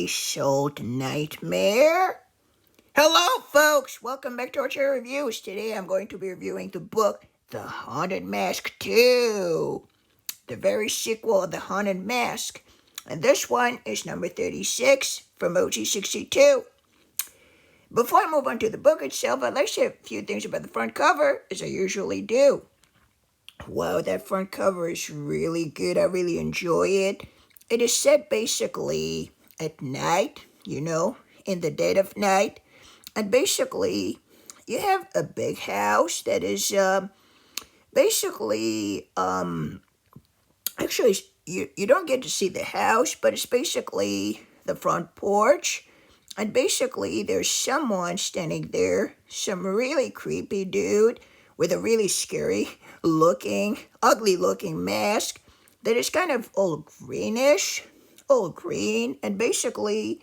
gray-souled nightmare? Hello, folks! Welcome back to our channel reviews. Today I'm going to be reviewing the book, The Haunted Mask 2. The very sequel of The Haunted Mask. And this one is number 36 from OG62. Before I move on to the book itself, I'd like to say a few things about the front cover, as I usually do. Wow, that front cover is really good. I really enjoy it. It is set basically at night, in the dead of night. And basically, you have a big house that is actually, you don't get to see the house, but it's basically the front porch. And basically, there's someone standing there, some really creepy dude with a really scary looking, ugly looking mask that is kind of all greenish, all green, and basically,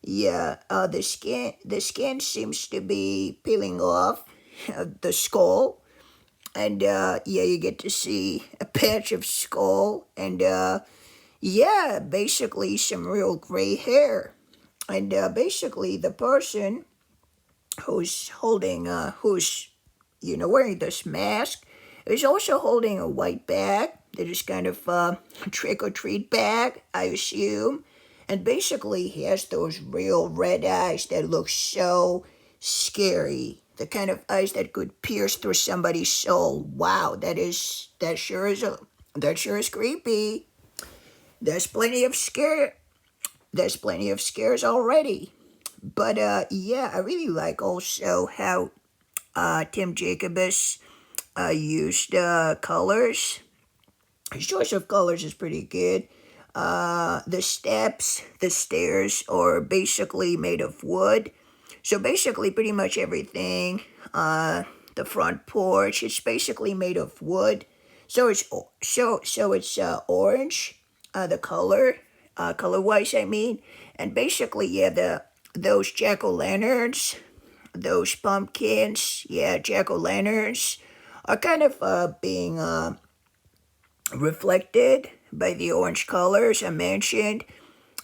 the skin seems to be peeling off the skull, and you get to see a patch of skull, and basically some real gray hair, and basically the person who's holding, wearing this mask is also holding a white bag that is kind of a trick-or-treat bag, I assume. And basically, he has those real red eyes that look so scary. The kind of eyes that could pierce through somebody's soul. Wow, that sure is creepy. There's plenty of scares already. But I really like also how Tim Jacobus used colors. His choice of colors is pretty good. The stairs are basically made of wood. So basically pretty much everything, the front porch, it's basically made of wood. So it's orange, the color-wise I mean. And basically, those jack-o'-lanterns, those pumpkins, jack-o'-lanterns are kind of being reflected by the orange colors I mentioned.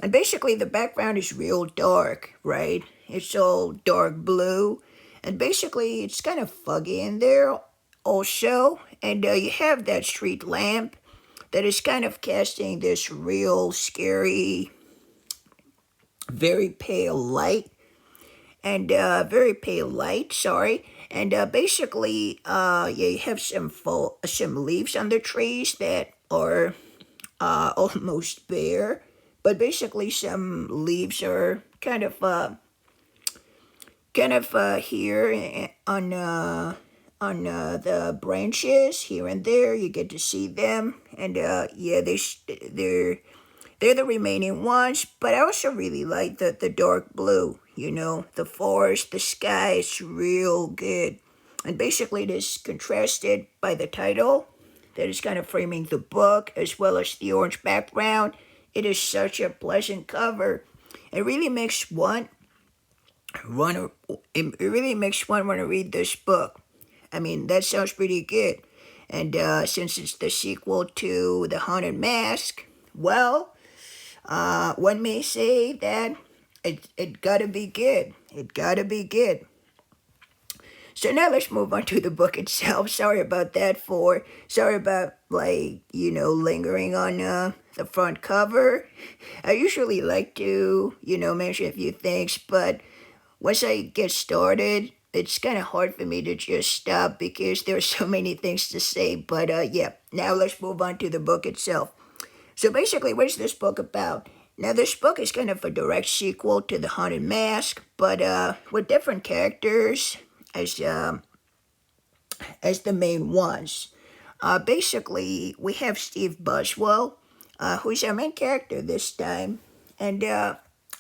And basically the background is real dark, right? It's all dark blue. And basically it's kind of foggy in there also. And you have that street lamp that is kind of casting this real scary, very pale light. And And basically, you have some leaves on the trees that are almost bare, but basically some leaves are kind of here on the branches here and there. You get to see them, and they're the remaining ones. But I also really like the dark blue. The forest, the sky is real good. And basically it is contrasted by the title that is kind of framing the book, as well as the orange background. It is such a pleasant cover. It really makes one want to read this book. I mean, that sounds pretty good. And since it's the sequel to The Haunted Mask, well, one may say that it gotta be good. It gotta be good. So now let's move on to the book itself. Sorry about lingering on the front cover. I usually like to, mention a few things, but once I get started, it's kind of hard for me to just stop because there are so many things to say. But now let's move on to the book itself. So basically, what is this book about? Now, this book is kind of a direct sequel to The Haunted Mask, but with different characters as the main ones. Basically, we have Steve Bushwell, who's our main character this time. And I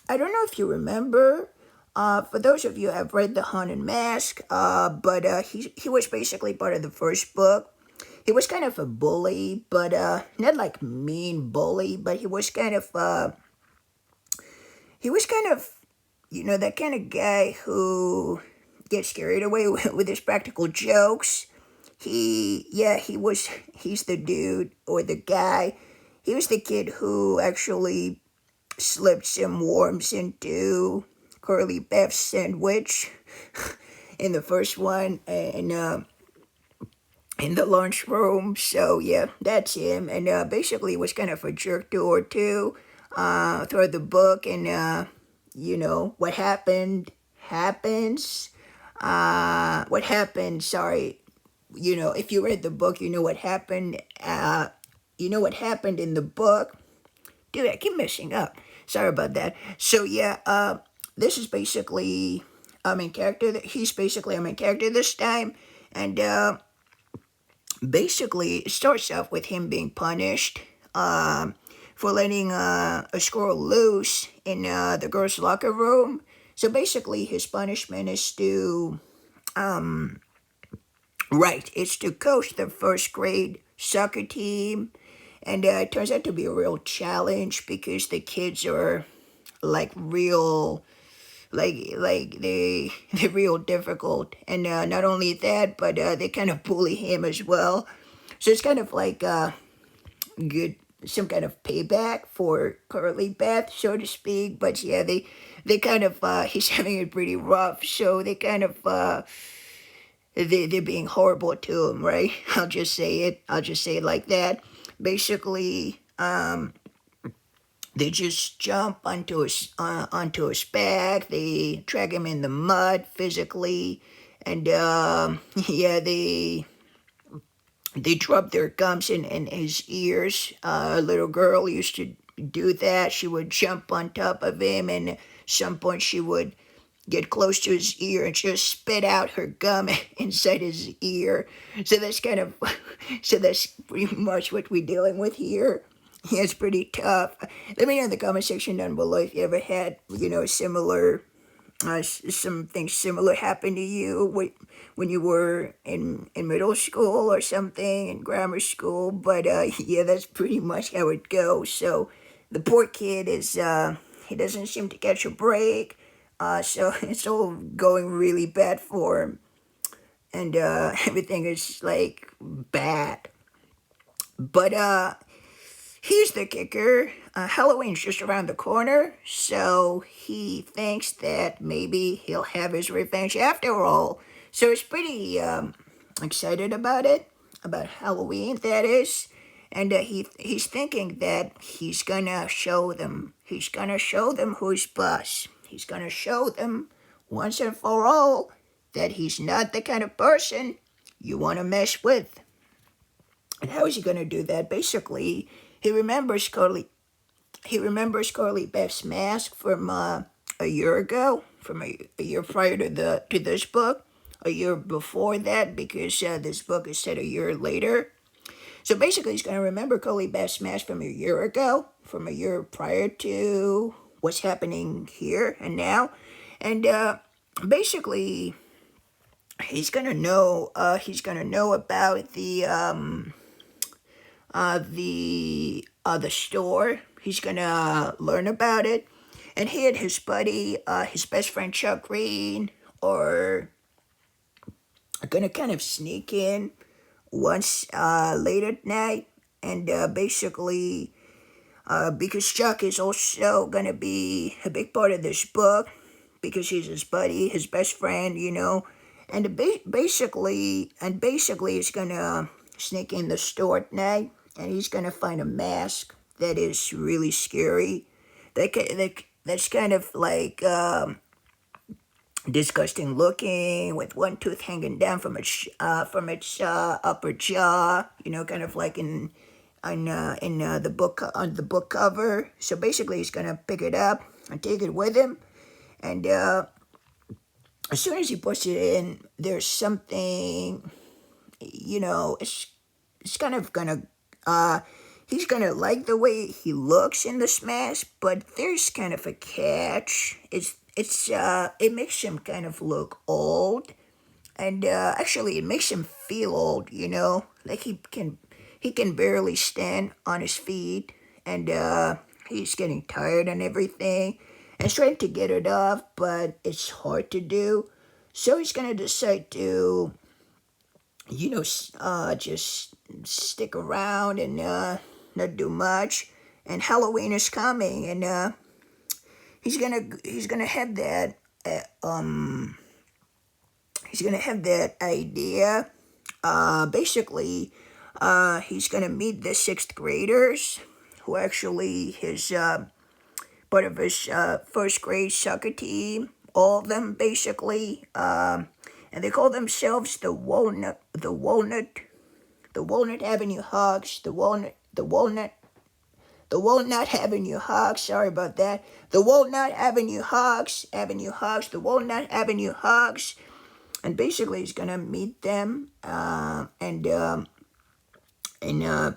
don't know if you remember, for those of you who have read The Haunted Mask, but he was basically part of the first book. He was kind of a bully, but not like mean bully, but he was kind of that kind of guy who gets carried away with his practical jokes. He's the dude or the guy. He was the kid who actually slipped some worms into Curly Beth's sandwich in the first one, and in the lunchroom. So yeah, that's him. And basically was kind of a jerk to her too, throughout the book. And what happened happens. What happened? Sorry. If you read the book, you know what happened. You know what happened in the book. Dude, I keep messing up. Sorry about that. So yeah, this is basically a main character. He's basically a main character this time, and basically it starts off with him being punished for letting a squirrel loose in the girls' locker room. So basically his punishment is to it's to coach the first grade soccer team. And it turns out to be a real challenge because the kids are like real, they're real difficult. And not only that, but they kind of bully him as well. So it's kind of like good, some kind of payback for Curly Beth, so to speak. But yeah, they kind of he's having it pretty rough, so they kind of they're being horrible to him, right? I'll just say it like that. Basically, they just jump onto his back. They drag him in the mud physically, and yeah, they drop their gums in his ears. A little girl used to do that. She would jump on top of him, and at some point she would get close to his ear and just spit out her gum inside his ear. So that's pretty much what we're dealing with here. Yeah, it's pretty tough. Let me know in the comment section down below if you ever had, similar, something similar happen to you when you were in middle school or something, in grammar school. But yeah, that's pretty much how it goes. So the poor kid he doesn't seem to catch a break. So it's all going really bad for him. And everything is like bad. But here's the kicker. Halloween's just around the corner, so he thinks that maybe he'll have his revenge after all. So he's pretty excited about it, about Halloween, that is. And he's thinking that he's gonna show them. He's gonna show them who's boss. He's gonna show them once and for all that he's not the kind of person you want to mess with. And how is he gonna do that? Basically, he remembers Curly Beth's mask from a year ago, from a year prior to this book, a year before that, because this book is set a year later. So basically, he's going to remember Curly Beth's mask from a year ago, from a year prior to what's happening here and now. And basically, he's going to know about the store. He's going to learn about it. And he and his buddy, his best friend Chuck Green, are going to kind of sneak in once late at night, and basically because Chuck is also gonna be a big part of this book because he's his buddy, his best friend, and basically he's gonna sneak in the store at night, and he's gonna find a mask that is really scary. That's kind of like disgusting looking, with one tooth hanging down from its upper jaw. Kind of like in the book, on the book cover. So basically, he's gonna pick it up and take it with him, and as soon as he puts it in, there's something. It's kind of gonna. He's gonna like the way he looks in this mask, but there's kind of a catch. It makes him kind of look old, and actually it makes him feel old. Like he can barely stand on his feet, and he's getting tired and everything, and he's trying to get it off, but it's hard to do. So he's gonna decide to, just stick around and not do much. And Halloween is coming, and he's gonna have that he's gonna have that idea. Basically, he's gonna meet the sixth graders who actually his part of his first grade soccer team. All of them basically, and they call themselves the Walnut Avenue Hawks, the Walnut Avenue Hawks. Sorry about that. The Walnut Avenue Hawks, the Walnut Avenue Hawks, and basically he's gonna meet them, in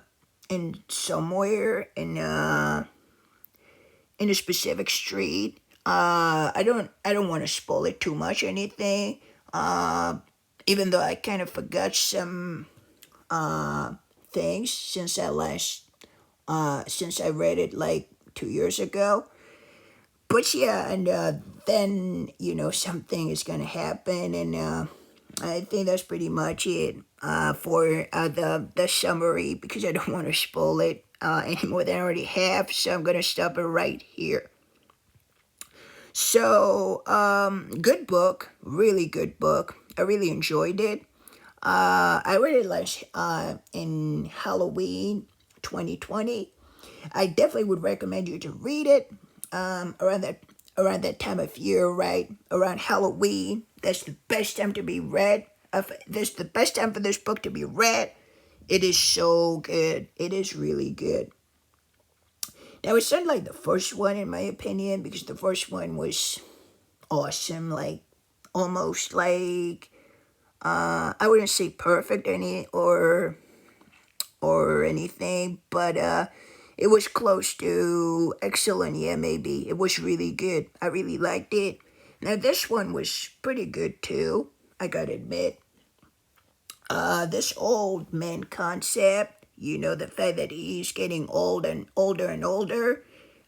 somewhere in a specific street. I don't want to spoil it too much or anything. Even though I kind of forgot some things since I read it like 2 years ago. But yeah, and then something is gonna happen, and I think that's pretty much it for the summary, because I don't want to spoil it any more than I already have. So I'm gonna stop it right here. So good book, really good book. I really enjoyed it. I read it last in Halloween 2020. I definitely would recommend you to read it around that time of year, right? Around Halloween. That's the best time to be read. That's the best time for this book to be read. It is so good. It is really good. Now, it's not like the first one, in my opinion, because the first one was awesome. Like, almost like, I wouldn't say perfect or anything, but it was close to excellent. Yeah, maybe. It was really good. I really liked it. Now, this one was pretty good, too, I gotta admit. This old man concept, the fact that he's getting old and older and older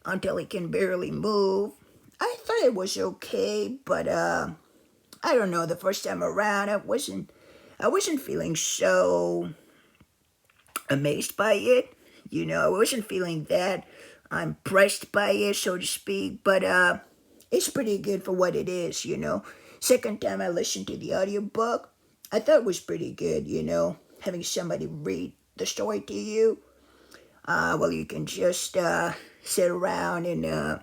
until he can barely move. I thought it was okay, but I don't know. The first time around, I wasn't feeling so amazed by it. I wasn't feeling that impressed by it, so to speak. But it's pretty good for what it is. Second time I listened to the audiobook, I thought it was pretty good. Having somebody read the story to you. Well, you can just sit around and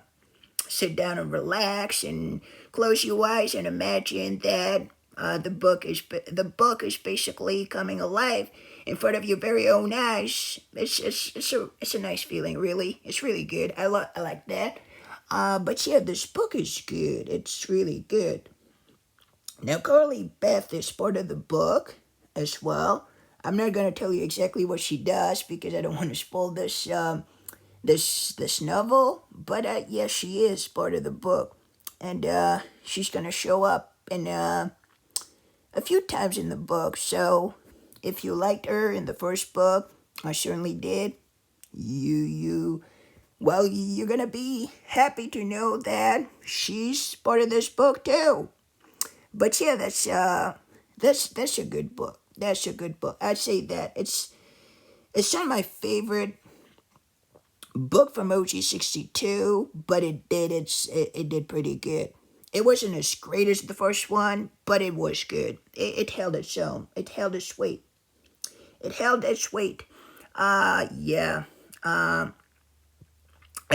sit down and relax and close your eyes and imagine that the book is basically coming alive in front of your very own eyes. It's a nice feeling, really. It's really good. I like that. But yeah, this book is good. It's really good. Now, currently, Beth is part of the book as well. I'm not gonna tell you exactly what she does because I don't want to spoil this novel. But yes, she is part of the book, and she's gonna show up in a few times in the book. So if you liked her in the first book, I certainly did. Well, you're gonna be happy to know that she's part of this book too. But yeah, that's a good book. That's a good book. I'd say that it's not my favorite book from OG62, but it did pretty good. It wasn't as great as the first one, but it was good. It held its own. It held its weight. It held its weight. Yeah. I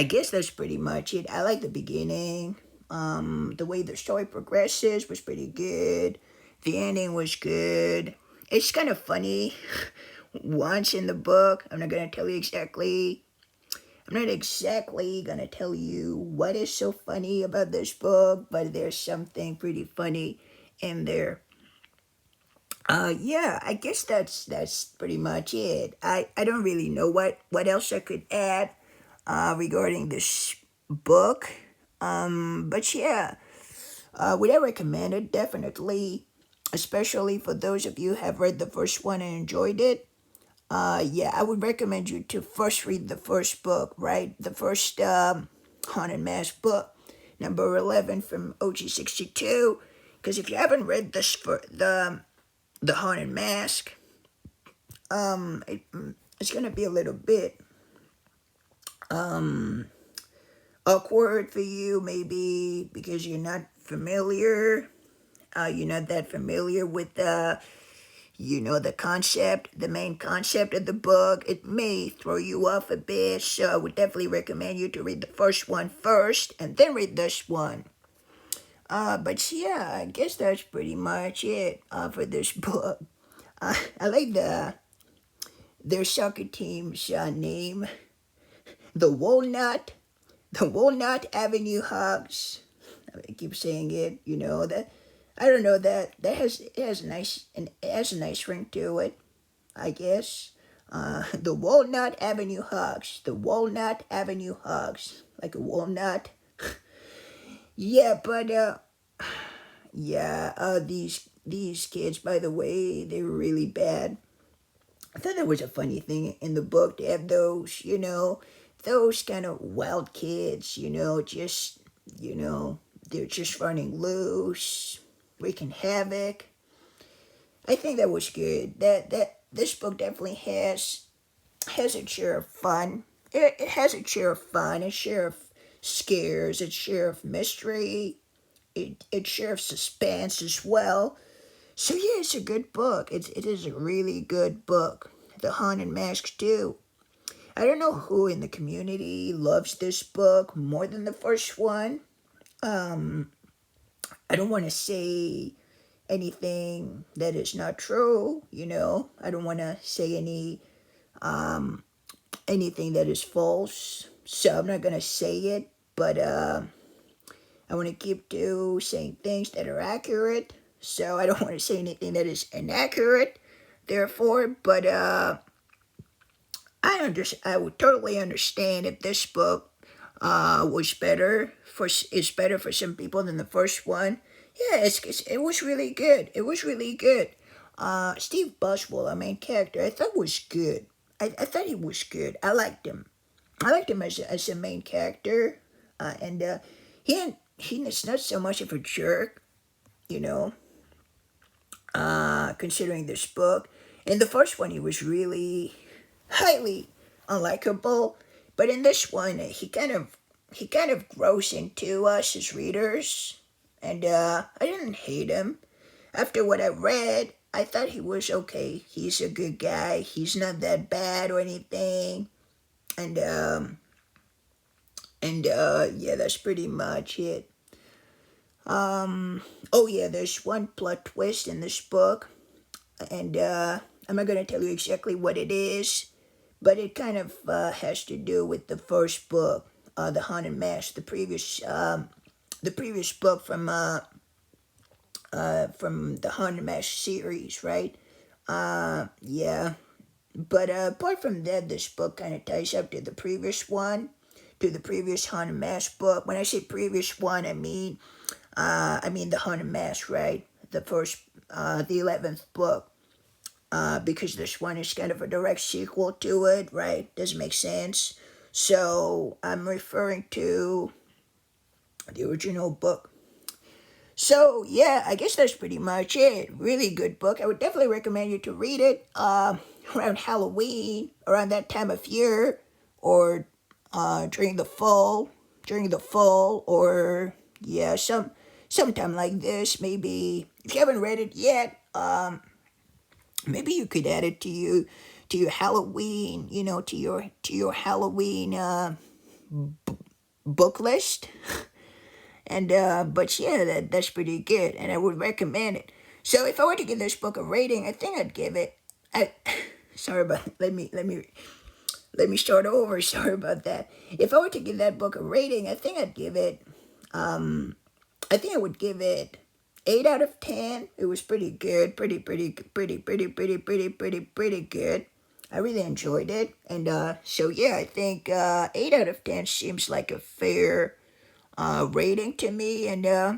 guess that's pretty much it. I like the beginning. The way the story progresses was pretty good. The ending was good. It's kind of funny once in the book. I'm not exactly gonna tell you what is so funny about this book, but there's something pretty funny in there. Yeah, I guess that's pretty much it. I don't really know what else I could add regarding this book. But yeah, would I recommend it? Definitely, especially for those of you who have read the first one and enjoyed it. Yeah, I would recommend you to first read the first book, right? The first Haunted Mask book, number 11 from OG62. Because if you haven't read this for the Haunted Mask, it's gonna be a little bit awkward for you, maybe because you're not familiar. You're not that familiar with the concept, the main concept of the book. It may throw you off a bit, so I would definitely recommend you to read the first one first and then read this one. But yeah, I guess that's pretty much it for this book. I like their soccer team's name, the Walnut Avenue Hogs. I keep saying it, that. I don't know that it has a nice ring to it, I guess. The Walnut Avenue Hogs, the Walnut Avenue Hogs, like a walnut. Yeah, but yeah, these kids, by the way, they were really bad. I thought that was a funny thing in the book to have those kind of wild kids, they're just running loose, wreaking havoc. I think that was good. That this book definitely has a share of fun. It has a share of fun, a share of scares, a share of mystery, it share of suspense as well. So yeah, it's a good book. It is a really good book. The Haunted Mask too. I don't know who in the community loves this book more than the first one. I don't want to say anything that is not true. I don't want to say anything that is false. So I'm not gonna say it, but I want to keep to saying things that are accurate. So I don't want to say anything that is inaccurate. Therefore, but I would totally understand if this book is better for some people than the first one. Yeah, it was really good. It was really good. Steve Bushwell, our main character, I thought was good. I thought he was good. I liked him. I liked him as a main character, and he's not so much of a jerk, you know. Considering this book, in the first one he was really highly unlikable, but in this one he kind of grows into us as readers, and I didn't hate him. After what I read, I thought he was okay. He's a good guy. He's not that bad or anything, and yeah, that's pretty much it. Oh yeah, there's one plot twist in this book, and I'm not gonna tell you exactly what it is, but it kind of has to do with the first book, The Haunted Mask, the previous book from the Haunted Mask series, right? Yeah. But apart from that, this book kind of ties up to the previous one, to the previous Haunted Mask book. When I say previous one, I mean the Haunted Mask, right? The 11th book. Because this one is kind of a direct sequel to it, right? Doesn't make sense. So I'm referring to the original book. So yeah, I guess that's pretty much it. Really good book. I would definitely recommend you to read it around Halloween, around that time of year, or during the fall, or yeah, sometime like this. Maybe if you haven't read it yet, maybe you could add it to your Halloween, to your Halloween book list. And but yeah, that's pretty good, and I would recommend it. So if I were to give this book a rating, I think I'd give it. Sorry about. Let me start over. Sorry about that. If I were to give that book a rating, I think I'd give it. I think I would give it 8 out of 10. It was pretty good, pretty good. I really enjoyed it, and so yeah, I think 8 out of 10 seems like a fair rating to me, and yeah,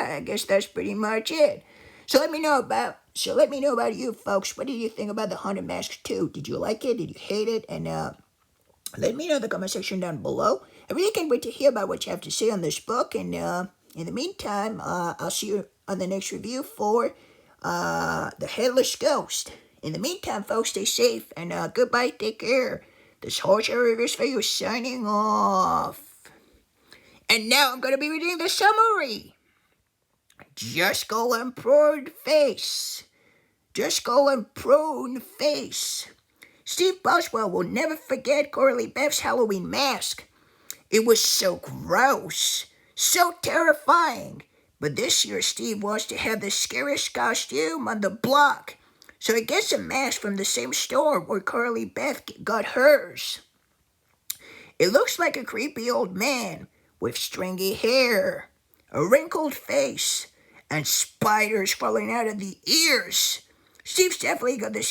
I guess that's pretty much it. So let me know about you folks. What did you think about the Haunted Mask 2? Did you like it? Did you hate it? And let me know in the comment section down below. I really can't wait to hear about what you have to say on this book. And in the meantime, I'll see you on the next review for The Headless Ghost. In the meantime, folks, stay safe, and goodbye, take care. This Horror Reviews for you signing off. And now I'm going to be reading the summary. Just go and prune face. Just go and prune face. Steve Bushwell will never forget Curly Beth's Halloween mask. It was so gross, so terrifying. But this year Steve wants to have the scariest costume on the block. So he gets a mask from the same store where Curly Beth got hers. It looks like a creepy old man with stringy hair, a wrinkled face, and spiders falling out of the ears. Steve's definitely got the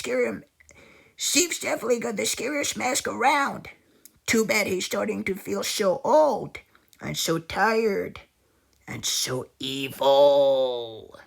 scariest mask around. Too bad he's starting to feel so old and so tired and so evil.